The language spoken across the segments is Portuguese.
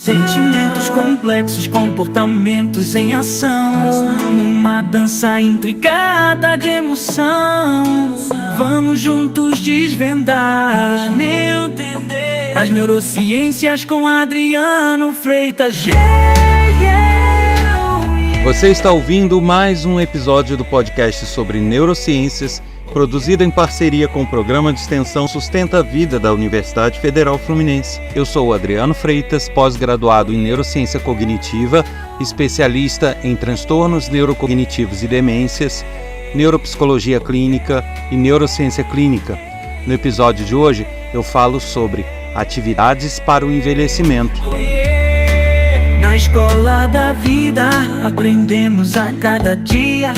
Sentimentos complexos, comportamentos em ação, uma dança intricada de emoção. Vamos juntos desvendar, entender as neurociências com Adriano Freitas. Você está ouvindo mais um episódio do podcast sobre neurociências, produzido em parceria com o Programa de Extensão Sustenta a Vida da Universidade Federal Fluminense. Eu sou o Adriano Freitas, pós-graduado em Neurociência Cognitiva, especialista em transtornos neurocognitivos e demências, neuropsicologia clínica e neurociência clínica. No episódio de hoje, eu falo sobre atividades para o envelhecimento. Na escola da vida, aprendemos a cada dia.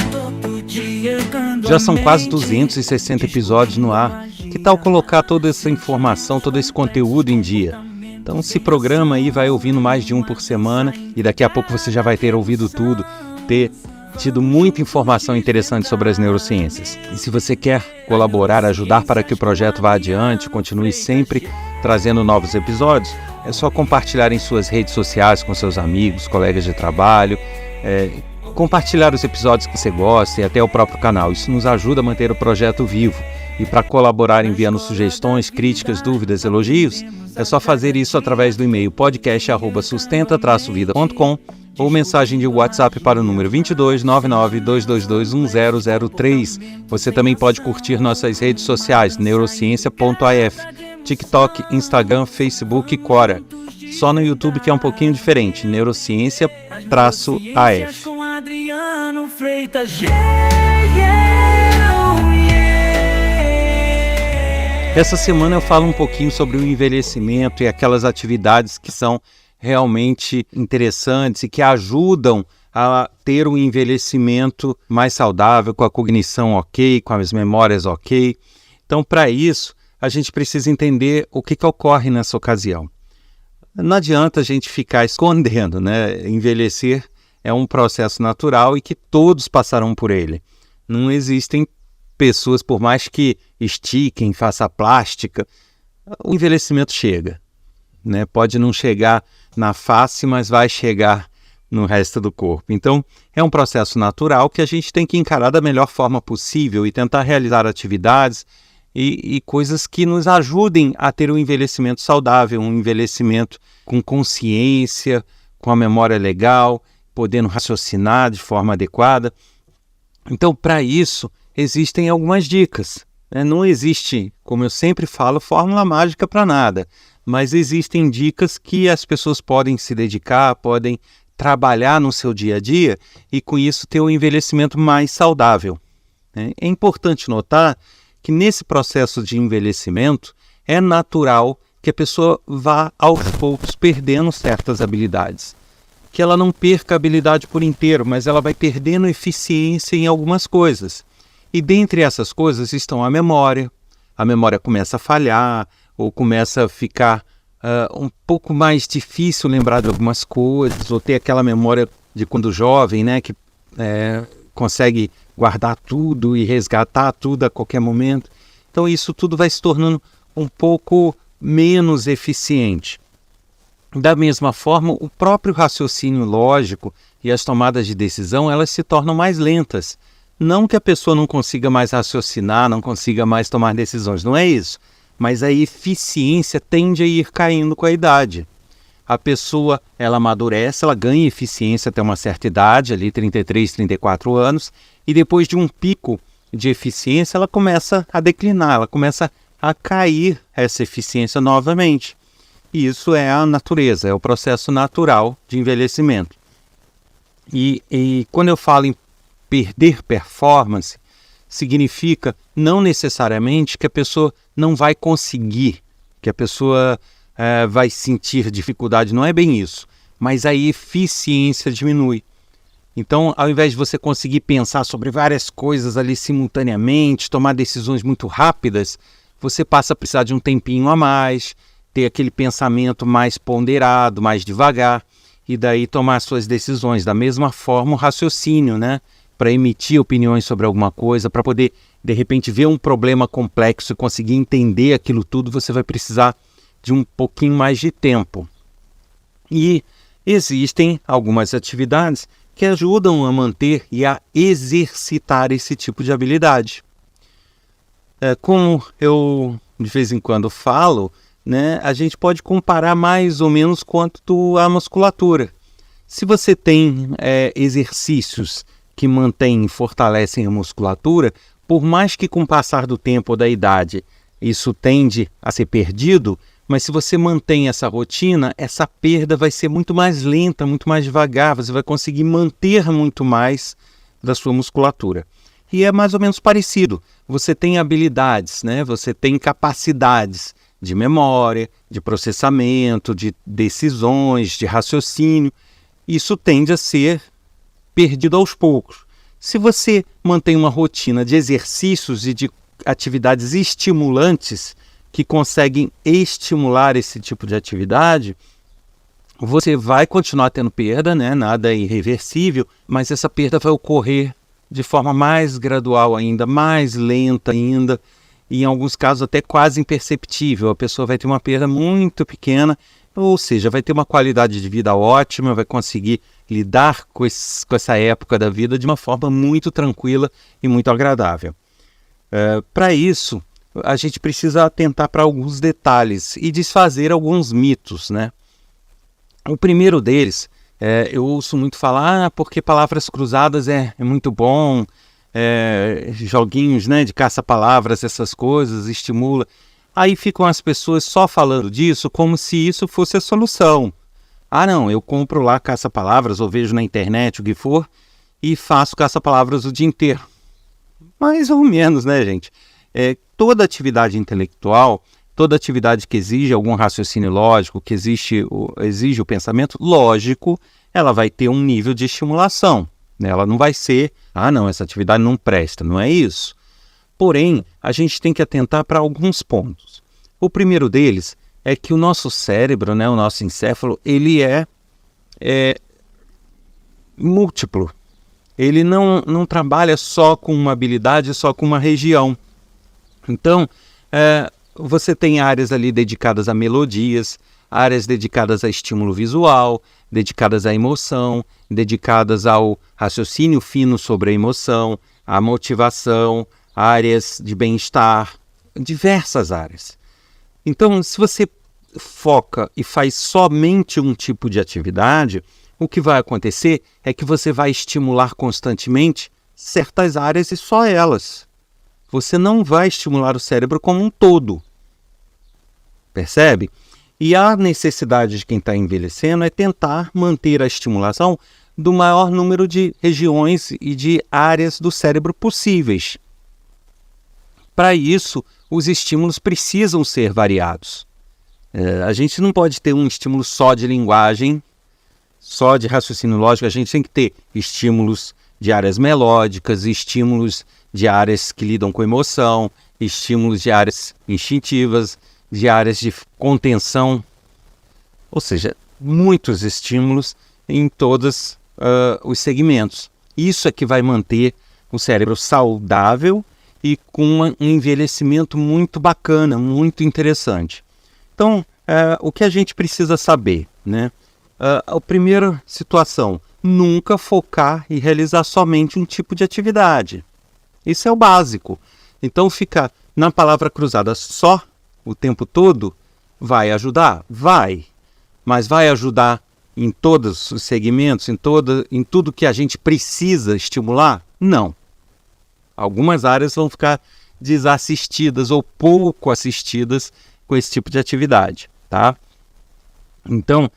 Já são quase 260 episódios no ar. Que tal colocar toda essa informação, todo esse conteúdo em dia? Então se programa aí, vai ouvindo mais de um por semana e daqui a pouco você já vai ter ouvido tudo, ter tido muita informação interessante sobre as neurociências. E se você quer colaborar, ajudar para que o projeto vá adiante, continue sempre trazendo novos episódios, é só compartilhar em suas redes sociais com seus amigos, colegas de trabalho, compartilhar os episódios que você gosta e até o próprio canal. Isso nos ajuda a manter o projeto vivo. E para colaborar enviando sugestões, críticas, dúvidas, elogios, é só fazer isso através do e-mail podcast@sustenta-vida.com ou mensagem de WhatsApp para o número 22 99 222 1003. Você também pode curtir nossas redes sociais, neurociência.af, TikTok, Instagram, Facebook e Quora. Só no YouTube que é um pouquinho diferente, neurociência-af. Essa semana eu falo um pouquinho sobre o envelhecimento e aquelas atividades que são realmente interessantes e que ajudam a ter um envelhecimento mais saudável, com a cognição ok, com as memórias ok. Então, para isso, a gente precisa entender o que ocorre nessa ocasião. Não adianta a gente ficar escondendo, né? Envelhecer é um processo natural e que todos passarão por ele. Não existem pessoas, por mais que estiquem, façam plástica, o envelhecimento chega, né? Pode não chegar na face, mas vai chegar no resto do corpo. Então, é um processo natural que a gente tem que encarar da melhor forma possível e tentar realizar atividades e coisas que nos ajudem a ter um envelhecimento saudável, um envelhecimento com consciência, com a memória legal, podendo raciocinar de forma adequada. Então, para isso, existem algumas dicas, né? Não existe, como eu sempre falo, fórmula mágica para nada, mas existem dicas que as pessoas podem se dedicar, podem trabalhar no seu dia a dia e, com isso, ter um envelhecimento mais saudável, né? É importante notar que nesse processo de envelhecimento é natural que a pessoa vá aos poucos perdendo certas habilidades. Que ela não perca a habilidade por inteiro, mas ela vai perdendo eficiência em algumas coisas. E dentre essas coisas estão a memória começa a falhar, ou começa a ficar um pouco mais difícil lembrar de algumas coisas, ou ter aquela memória de quando jovem, né, que consegue guardar tudo e resgatar tudo a qualquer momento. Então isso tudo vai se tornando um pouco menos eficiente. Da mesma forma, o próprio raciocínio lógico e as tomadas de decisão, elas se tornam mais lentas. Não que a pessoa não consiga mais raciocinar, não consiga mais tomar decisões, não é isso. Mas a eficiência tende a ir caindo com a idade. A pessoa, ela amadurece, ela ganha eficiência até uma certa idade, ali 33, 34 anos, e depois de um pico de eficiência, ela começa a declinar, ela começa a cair essa eficiência novamente. E isso é a natureza, é o processo natural de envelhecimento. E quando eu falo em perder performance, significa não necessariamente que a pessoa não vai conseguir, que a pessoa vai sentir dificuldade, não é bem isso, mas a eficiência diminui. Então, ao invés de você conseguir pensar sobre várias coisas ali simultaneamente, tomar decisões muito rápidas, você passa a precisar de um tempinho a mais, ter aquele pensamento mais ponderado, mais devagar, e daí tomar suas decisões. Da mesma forma, o raciocínio, né? Para emitir opiniões sobre alguma coisa, para poder, de repente, ver um problema complexo e conseguir entender aquilo tudo, você vai precisar de um pouquinho mais de tempo. E existem algumas atividades que ajudam a manter e a exercitar esse tipo de habilidade. Como eu de vez em quando falo, né, a gente pode comparar mais ou menos quanto à musculatura. Se você tem exercícios que mantêm e fortalecem a musculatura, por mais que com o passar do tempo ou da idade isso tende a ser perdido, mas se você mantém essa rotina, essa perda vai ser muito mais lenta, muito mais devagar, você vai conseguir manter muito mais da sua musculatura. E é mais ou menos parecido. Você tem habilidades, né? Você tem capacidades de memória, de processamento, de decisões, de raciocínio. Isso tende a ser perdido aos poucos. Se você mantém uma rotina de exercícios e de atividades estimulantes que conseguem estimular esse tipo de atividade, você vai continuar tendo perda, né? Nada é irreversível, mas essa perda vai ocorrer de forma mais gradual ainda, mais lenta ainda, e em alguns casos até quase imperceptível. A pessoa vai ter uma perda muito pequena, ou seja, vai ter uma qualidade de vida ótima, vai conseguir lidar com essa época da vida de uma forma muito tranquila e muito agradável. Para isso, a gente precisa atentar para alguns detalhes e desfazer alguns mitos, né? O primeiro deles, eu ouço muito falar, porque palavras cruzadas é muito bom, joguinhos, né, de caça-palavras, essas coisas, estimula. Aí ficam as pessoas só falando disso como se isso fosse a solução. Ah, não, eu compro lá caça-palavras ou vejo na internet o que for e faço caça-palavras o dia inteiro. Mais ou menos, né, gente? Toda atividade intelectual, toda atividade que exige algum raciocínio lógico, que exige o pensamento lógico, ela vai ter um nível de estimulação. Né? Ela não vai ser, não, essa atividade não presta, não é isso. Porém, a gente tem que atentar para alguns pontos. O primeiro deles é que o nosso cérebro, né, o nosso encéfalo, ele é múltiplo. Ele não trabalha só com uma habilidade, só com uma região. Então, você tem áreas ali dedicadas a melodias, áreas dedicadas a estímulo visual, dedicadas à emoção, dedicadas ao raciocínio fino sobre a emoção, à motivação, áreas de bem-estar, diversas áreas. Então, se você foca e faz somente um tipo de atividade, o que vai acontecer é que você vai estimular constantemente certas áreas e só elas. Você não vai estimular o cérebro como um todo. Percebe? E a necessidade de quem está envelhecendo é tentar manter a estimulação do maior número de regiões e de áreas do cérebro possíveis. Para isso, os estímulos precisam ser variados. A gente não pode ter um estímulo só de linguagem, só de raciocínio lógico. A gente tem que ter estímulos de áreas melódicas, estímulos de áreas que lidam com emoção, estímulos de áreas instintivas, de áreas de contenção, ou seja, muitos estímulos em todos os segmentos. Isso é que vai manter o cérebro saudável e com um envelhecimento muito bacana, muito interessante. Então, o que a gente precisa saber, né? A primeira situação, nunca focar e realizar somente um tipo de atividade. Isso é o básico. Então, ficar na palavra cruzada só o tempo todo vai ajudar? Vai. Mas vai ajudar em todos os segmentos, em tudo que a gente precisa estimular? Não. Algumas áreas vão ficar desassistidas ou pouco assistidas com esse tipo de atividade, tá? Então,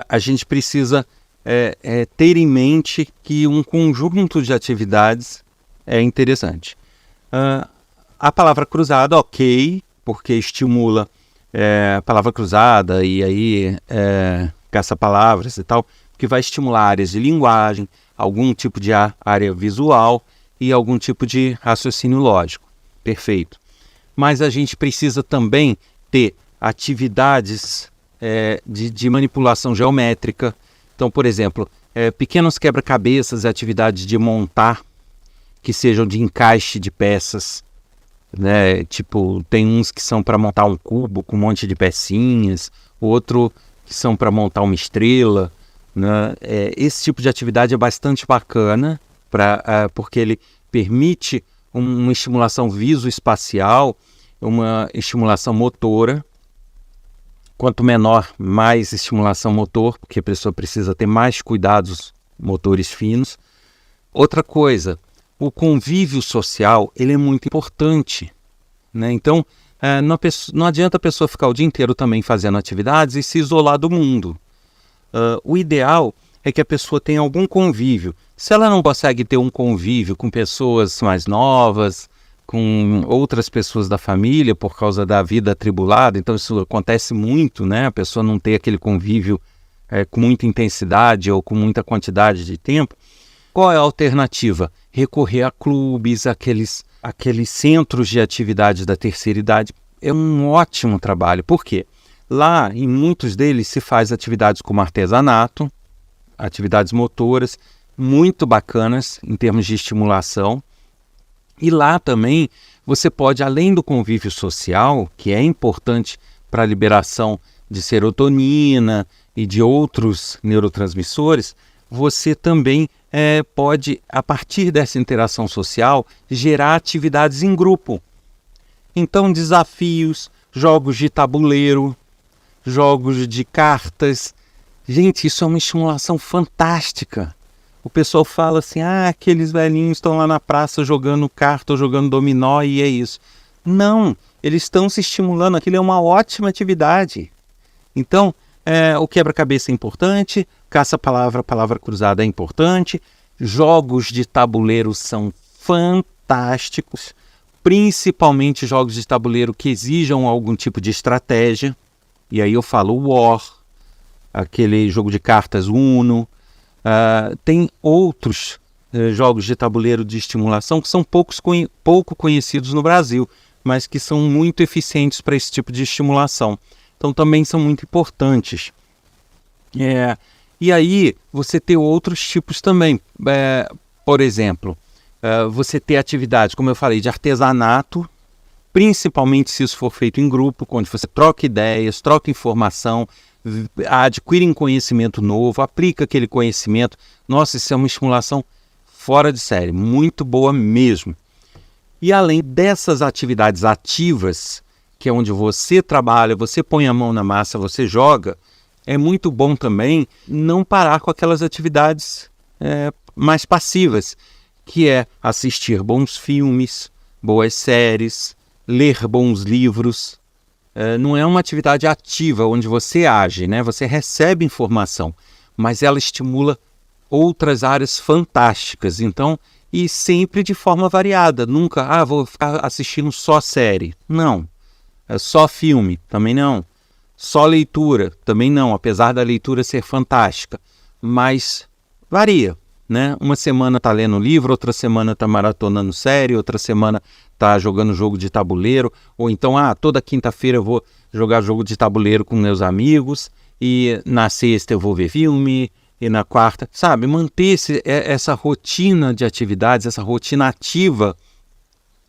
a gente precisa ter em mente que um conjunto de atividades é interessante. A palavra cruzada, ok, porque estimula a palavra cruzada e aí caça-palavras e tal, que vai estimular áreas de linguagem, algum tipo de área visual e algum tipo de raciocínio lógico. Perfeito. Mas a gente precisa também ter atividades de manipulação geométrica. Então, por exemplo, pequenos quebra-cabeças e atividades de montar que sejam de encaixe de peças, né? Tipo, tem uns que são para montar um cubo com um monte de pecinhas, outro que são para montar uma estrela, né? Esse tipo de atividade é bastante bacana, porque ele permite uma estimulação visoespacial, uma estimulação motora. Quanto menor, mais estimulação motor, porque a pessoa precisa ter mais cuidados motores finos. Outra coisa, o convívio social, ele é muito importante, né? Então, não adianta a pessoa ficar o dia inteiro também fazendo atividades e se isolar do mundo. O ideal é que a pessoa tenha algum convívio. Se ela não consegue ter um convívio com pessoas mais novas, com outras pessoas da família por causa da vida atribulada, então isso acontece muito, né? A pessoa não ter aquele convívio com muita intensidade ou com muita quantidade de tempo. Qual é a alternativa? Recorrer a clubes, aqueles centros de atividade da terceira idade. É um ótimo trabalho. Por quê? Lá, em muitos deles, se faz atividades como artesanato, atividades motoras, muito bacanas em termos de estimulação. E lá também você pode, além do convívio social, que é importante para a liberação de serotonina e de outros neurotransmissores, você também pode, a partir dessa interação social, gerar atividades em grupo. Então, desafios, jogos de tabuleiro, jogos de cartas. Gente, isso é uma estimulação fantástica. O pessoal fala assim, aqueles velhinhos estão lá na praça jogando carta ou jogando dominó e é isso. Não, eles estão se estimulando, aquilo é uma ótima atividade. Então, o quebra-cabeça é importante, caça-palavra, palavra cruzada é importante, jogos de tabuleiro são fantásticos, principalmente jogos de tabuleiro que exijam algum tipo de estratégia. E aí eu falo War, aquele jogo de cartas Uno. Tem outros jogos de tabuleiro de estimulação que são pouco conhecidos no Brasil, mas que são muito eficientes para esse tipo de estimulação. Então também são muito importantes. E aí você tem outros tipos também. Por exemplo, você ter atividades, como eu falei, de artesanato, principalmente se isso for feito em grupo, onde você troca ideias, troca informação, adquire um conhecimento novo, aplica aquele conhecimento. Nossa, isso é uma estimulação fora de série, muito boa mesmo. E além dessas atividades ativas, que é onde você trabalha, você põe a mão na massa, você joga, é muito bom também não parar com aquelas atividades mais passivas, que é assistir bons filmes, boas séries, ler bons livros. Não é uma atividade ativa onde você age, né? Você recebe informação, mas ela estimula outras áreas fantásticas. Então, e sempre de forma variada. Nunca, vou ficar assistindo só série. Não. Só filme, também não. Só leitura, também não, apesar da leitura ser fantástica. Mas varia, né? Uma semana está lendo livro, outra semana está maratonando série, outra semana está jogando jogo de tabuleiro, ou então, toda quinta-feira eu vou jogar jogo de tabuleiro com meus amigos, e na sexta eu vou ver filme, e na quarta, sabe? Manter essa rotina de atividades, essa rotina ativa,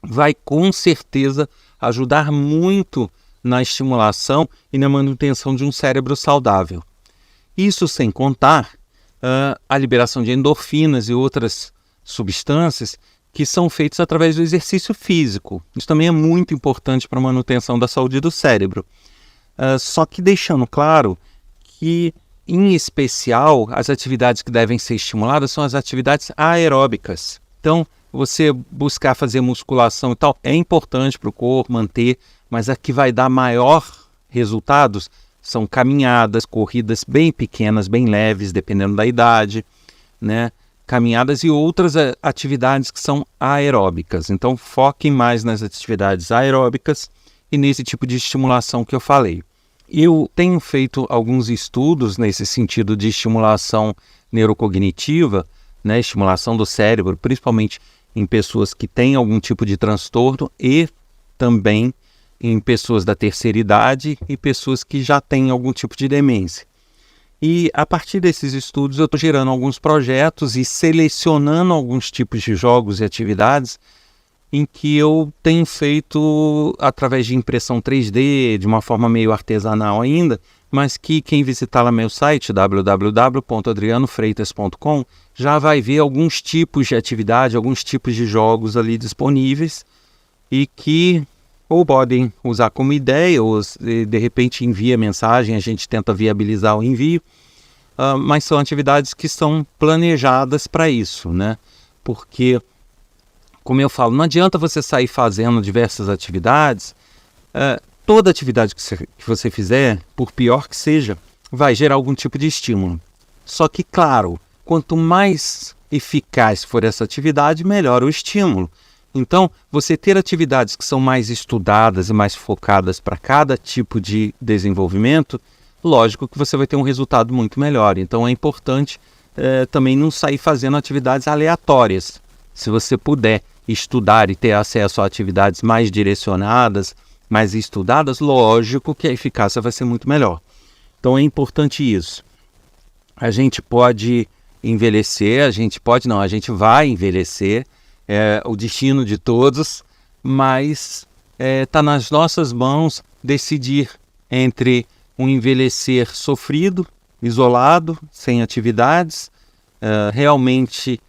vai com certeza ajudar muito na estimulação e na manutenção de um cérebro saudável. Isso sem contar a liberação de endorfinas e outras substâncias que são feitos através do exercício físico. Isso também é muito importante para a manutenção da saúde do cérebro. Só que deixando claro que, em especial, as atividades que devem ser estimuladas são as atividades aeróbicas. Então, você buscar fazer musculação e tal, é importante para o corpo manter, mas a que vai dar maior resultados são caminhadas, corridas bem pequenas, bem leves, dependendo da idade, né? Caminhadas e outras atividades que são aeróbicas. Então, foquem mais nas atividades aeróbicas e nesse tipo de estimulação que eu falei. Eu tenho feito alguns estudos nesse sentido de estimulação neurocognitiva, né? Estimulação do cérebro, principalmente em pessoas que têm algum tipo de transtorno e também em pessoas da terceira idade e pessoas que já têm algum tipo de demência. E a partir desses estudos eu estou gerando alguns projetos e selecionando alguns tipos de jogos e atividades em que eu tenho feito através de impressão 3D, de uma forma meio artesanal ainda, mas que quem visitar lá meu site, www.adrianofreitas.com, já vai ver alguns tipos de atividade, alguns tipos de jogos ali disponíveis e que ou podem usar como ideia ou de repente envia mensagem, a gente tenta viabilizar o envio, mas são atividades que são planejadas para isso, né? Porque, como eu falo, não adianta você sair fazendo diversas atividades. Toda atividade que você fizer, por pior que seja, vai gerar algum tipo de estímulo. Só que, claro, quanto mais eficaz for essa atividade, melhor o estímulo. Então, você ter atividades que são mais estudadas e mais focadas para cada tipo de desenvolvimento, lógico que você vai ter um resultado muito melhor. Então, é importante também não sair fazendo atividades aleatórias. Se você puder estudar e ter acesso a atividades mais direcionadas, mais estudadas, lógico que a eficácia vai ser muito melhor. Então é importante isso. A gente pode envelhecer, a gente vai envelhecer, é o destino de todos, mas está nas nossas mãos decidir entre um envelhecer sofrido, isolado, sem atividades, realmente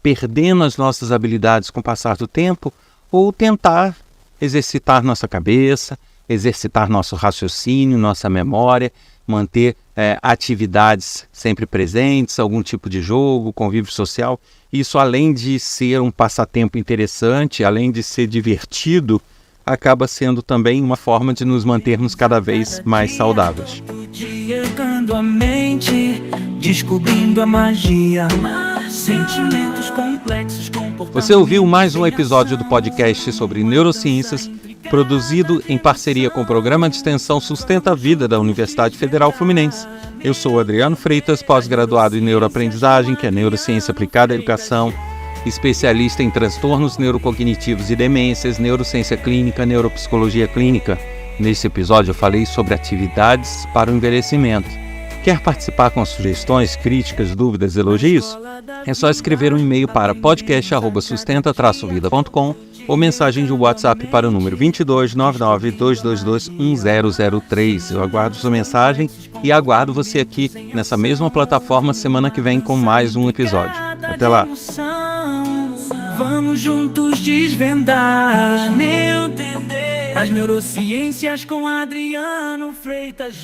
perdendo as nossas habilidades com o passar do tempo, ou tentar exercitar nossa cabeça, exercitar nosso raciocínio, nossa memória, manter atividades sempre presentes, algum tipo de jogo, convívio social. Isso, além de ser um passatempo interessante, além de ser divertido, acaba sendo também uma forma de nos mantermos cada vez mais saudáveis. Chegando a mente, descobrindo a magia, sentimentos complexos. Você ouviu mais um episódio do podcast sobre neurociências, produzido em parceria com o Programa de Extensão Sustenta a Vida da Universidade Federal Fluminense. Eu sou Adriano Freitas, pós-graduado em neuroaprendizagem, que é neurociência aplicada à educação, especialista em transtornos neurocognitivos e demências, neurociência clínica, neuropsicologia clínica. Nesse episódio eu falei sobre atividades para o envelhecimento. Quer participar com sugestões, críticas, dúvidas, elogios? É só escrever um e-mail para podcast@sustenta-vida.com ou mensagem de WhatsApp para o número 2299-222-1003. Eu aguardo sua mensagem e aguardo você aqui nessa mesma plataforma semana que vem com mais um episódio. Até lá! Vamos juntos desvendar, entender as neurociências com Adriano Freitas.